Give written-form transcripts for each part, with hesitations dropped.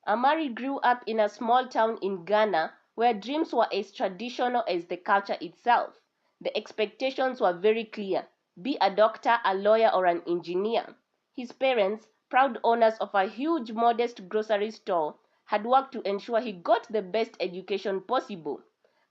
Amari grew up in a small town in Ghana where dreams were as traditional as the culture itself. The expectations were very clear: be a doctor, a lawyer, or an engineer. His parents, proud owners of a huge modest grocery store, had worked to ensure he got the best education possible.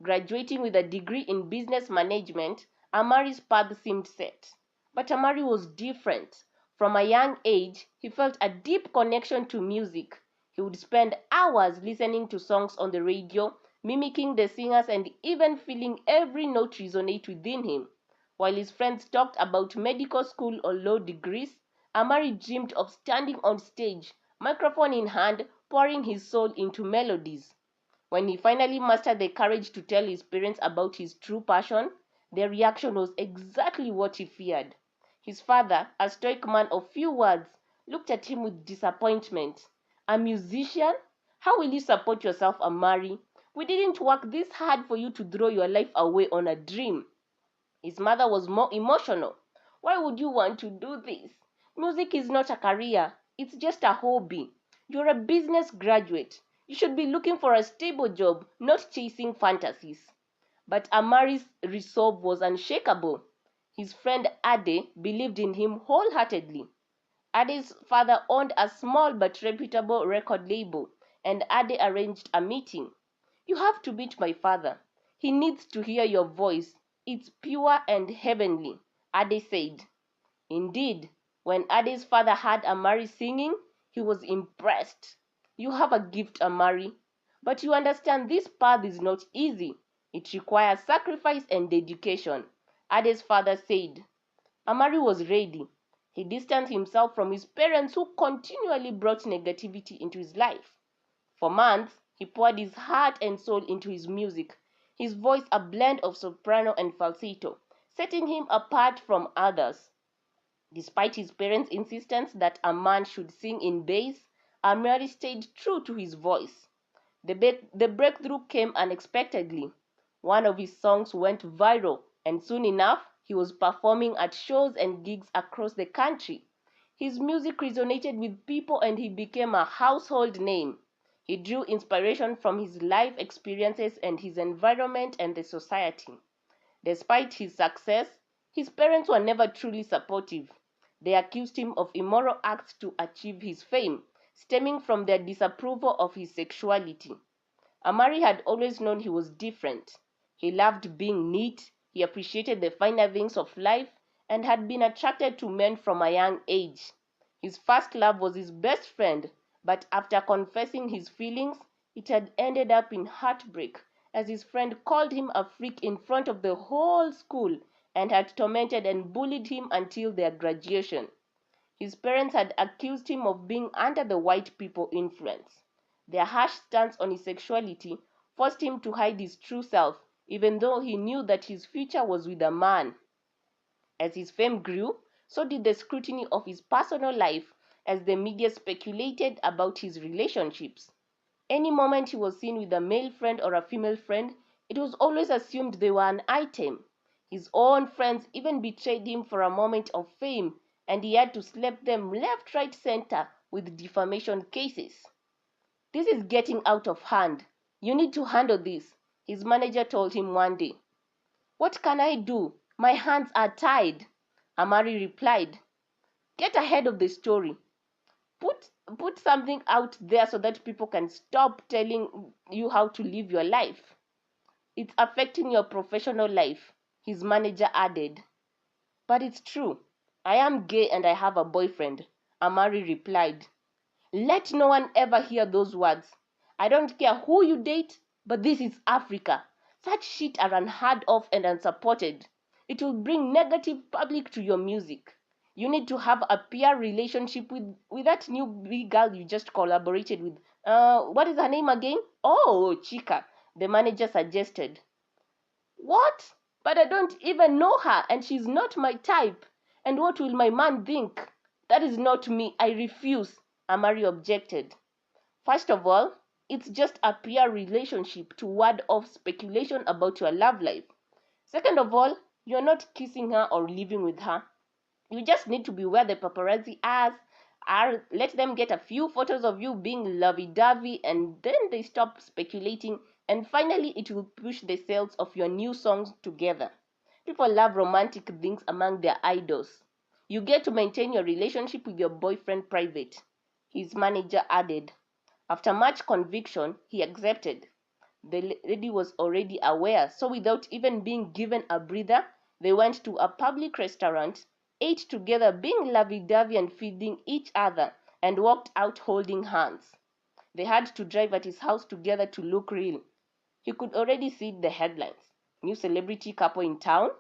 Graduating with a degree in business management, Amari's path seemed set. But Amari was different. From a young age, he felt a deep connection to music. He would spend hours listening to songs on the radio, mimicking the singers, and even feeling every note resonate within him. While his friends talked about medical school or law degrees, Amari dreamed of standing on stage, microphone in hand, pouring his soul into melodies. When he finally mustered the courage to tell his parents about his true passion, their reaction was exactly what he feared. His father, a stoic man of few words, looked at him with disappointment. A musician? How will you support yourself, Amari? We didn't work this hard for you to throw your life away on a dream. His mother was more emotional. Why would you want to do this? Music is not a career, it's just a hobby. You're a business graduate. You should be looking for a stable job, not chasing fantasies. But Amari's resolve was unshakable. His friend Ade believed in him wholeheartedly. Ade's father owned a small but reputable record label, and Ade arranged a meeting. You have to meet my father. He needs to hear your voice. It's pure and heavenly, Ade said. Indeed, when Ade's father heard Amari singing, he was impressed. You have a gift, Amari. But you understand this path is not easy. It requires sacrifice and dedication, Ade's father said. Amari was ready. He distanced himself from his parents who continually brought negativity into his life. For months, he poured his heart and soul into his music, his voice a blend of soprano and falsetto, setting him apart from others. Despite his parents' insistence that a man should sing in bass, Amari stayed true to his voice. The breakthrough came unexpectedly. One of his songs went viral, and soon enough, he was performing at shows and gigs across the country. His music resonated with people and he became a household name. He drew inspiration from his life experiences and his environment and the society. Despite his success, his parents were never truly supportive. They accused him of immoral acts to achieve his fame, stemming from their disapproval of his sexuality. Amari had always known he was different. He loved being neat, he appreciated the finer things of life, and had been attracted to men from a young age. His first love was his best friend, but after confessing his feelings, it had ended up in heartbreak, as his friend called him a freak in front of the whole school and had tormented and bullied him until their graduation. His parents had accused him of being under the white people influence. Their harsh stance on his sexuality forced him to hide his true self, even though he knew that his future was with a man. As his fame grew, so did the scrutiny of his personal life as the media speculated about his relationships. Any moment he was seen with a male friend or a female friend, it was always assumed they were an item. His own friends even betrayed him for a moment of fame, and he had to slap them left, right, center with defamation cases. This is getting out of hand. You need to handle this, his manager told him one day. What can I do? My hands are tied, Amari replied. Get ahead of the story. Put something out there so that people can stop telling you how to live your life. It's affecting your professional life, his manager added. But it's true. I am gay and I have a boyfriend, Amari replied. Let no one ever hear those words. I don't care who you date, but this is Africa. Such shit are unheard of and unsupported. It will bring negative public to your music. You need to have a peer relationship with that new big girl you just collaborated with. What is her name again? Oh, Chica, the manager suggested. What? But I don't even know her and she's not my type. And what will my man think? That is not me. I refuse, Amari objected. First of all, it's just a peer relationship to ward off speculation about your love life. Second of all, you're not kissing her or living with her. You just need to be where the paparazzi Let them get a few photos of you being lovey-dovey, and then they stop speculating, and finally it will push the sales of your new songs together. People love romantic things among their idols. You get to maintain your relationship with your boyfriend private, his manager added. After much conviction, he accepted. The lady was already aware, so without even being given a breather, they went to a public restaurant, ate together, being lovey-dovey and feeding each other, and walked out holding hands. They had to drive at his house together to look real. He could already see the headlines. New celebrity couple in town?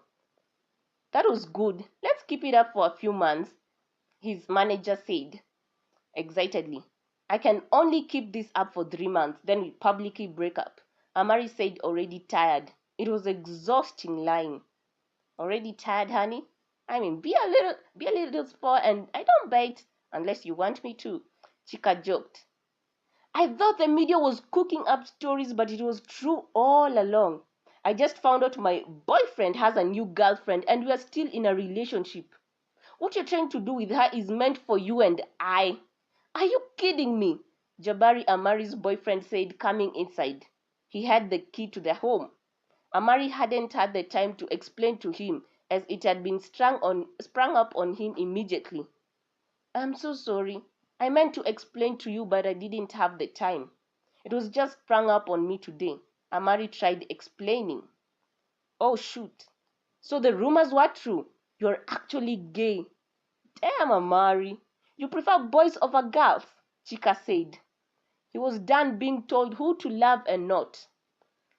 That was good. Let's keep it up for a few months, his manager said excitedly. I can only keep this up for 3 months, then we publicly break up. Amari said, already tired. It was exhausting lying. Already tired, honey? I mean, be a little sport, and I don't bite unless you want me to. Chika joked. I thought the media was cooking up stories, but it was true all along. I just found out my boyfriend has a new girlfriend and we are still in a relationship. What you're trying to do with her is meant for you and I. Are you kidding me? Jabari, Amari's boyfriend, said, coming inside. He had the key to their home. Amari hadn't had the time to explain to him, as it had been sprung up on him immediately. I'm so sorry. I meant to explain to you, but I didn't have the time. It was just sprung up on me today. Amari tried explaining. Oh, shoot. So the rumors were true. You're actually gay. Damn, Amari. You prefer boys over girls, Chika said. He was done being told who to love and not.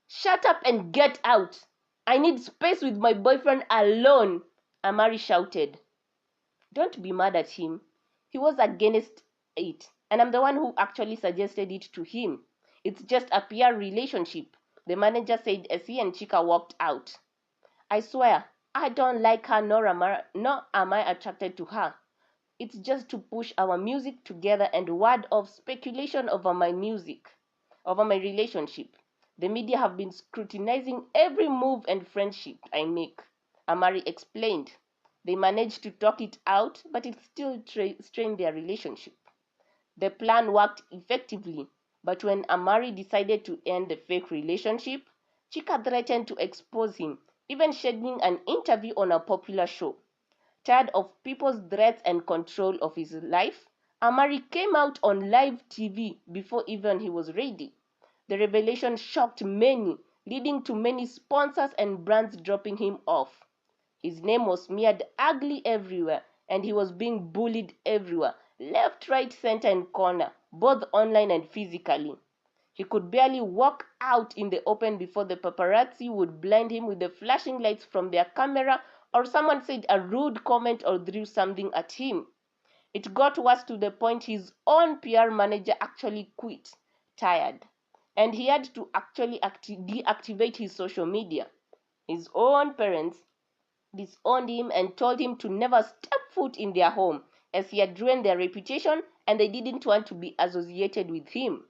Shut up and get out. I need space with my boyfriend alone, Amari shouted. Don't be mad at him. He was against it, and I'm the one who actually suggested it to him. It's just a peer relationship, the manager said as he and Chika walked out. I swear, I don't like her nor am I attracted to her. It's just to push our music together and word of speculation over my relationship. The media have been scrutinizing every move and friendship I make, Amari explained. They managed to talk it out, but it still strained their relationship. The plan worked effectively, but when Amari decided to end the fake relationship, Chika threatened to expose him, even scheduling an interview on a popular show. Tired of people's threats and control of his life, Amari came out on live TV before even he was ready. The revelation shocked many, leading to many sponsors and brands dropping him off. His name was smeared ugly everywhere, and he was being bullied everywhere, left, right, center, and corner, both online and physically. He could barely walk out in the open before the paparazzi would blind him with the flashing lights from their camera, or someone said a rude comment or threw something at him. It got worse to the point his own PR manager actually quit, tired, and he had to actually deactivate his social media. His own parents disowned him and told him to never step foot in their home, as he had ruined their reputation and they didn't want to be associated with him.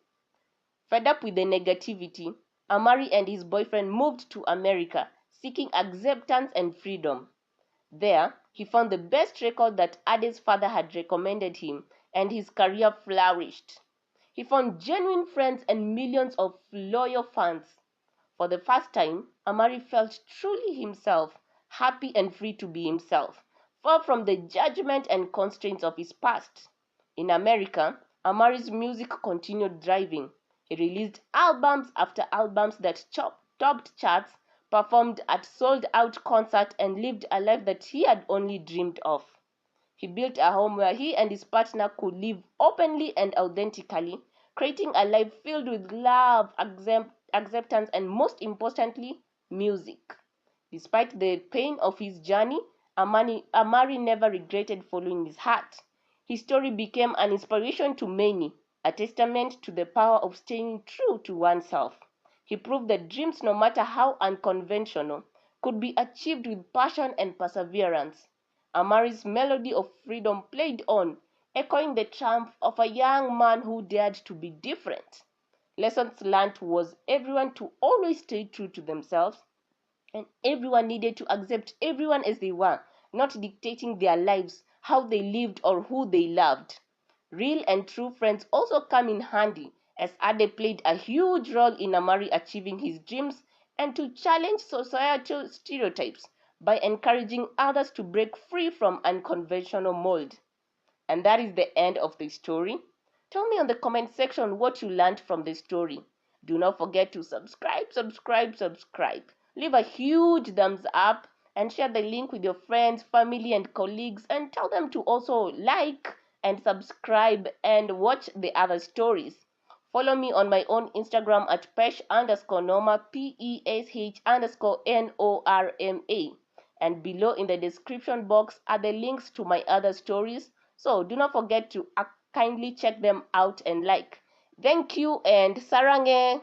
Fed up with the negativity, Amari and his boyfriend moved to America, seeking acceptance and freedom. There, he found the best record that Ade's father had recommended him, and his career flourished. He found genuine friends and millions of loyal fans. For the first time, Amari felt truly himself, happy and free to be himself, far from the judgment and constraints of his past. In America, Amari's music continued thriving. He released albums after albums that topped charts, performed at sold-out concerts, and lived a life that he had only dreamed of. He built a home where he and his partner could live openly and authentically, creating a life filled with love, acceptance, and most importantly, music. Despite the pain of his journey, Amari never regretted following his heart. His story became an inspiration to many, a testament to the power of staying true to oneself. He proved that dreams, no matter how unconventional, could be achieved with passion and perseverance. Amari's melody of freedom played on, echoing the triumph of a young man who dared to be different. Lessons learned was everyone to always stay true to themselves, and everyone needed to accept everyone as they were, not dictating their lives, how they lived, or who they loved. Real and true friends also come in handy, as Ade played a huge role in Amari achieving his dreams and to challenge societal stereotypes by encouraging others to break free from unconventional mold. And that is the end of the story. Tell me on the comment section what you learned from the story. Do not forget to subscribe. Leave a huge thumbs up and share the link with your friends, family, and colleagues, and tell them to also like and subscribe and watch the other stories. Follow me on my own Instagram at pesh_norma, PESH_NORMA. And below in the description box are the links to my other stories. So do not forget to kindly check them out and like. Thank you and sarange.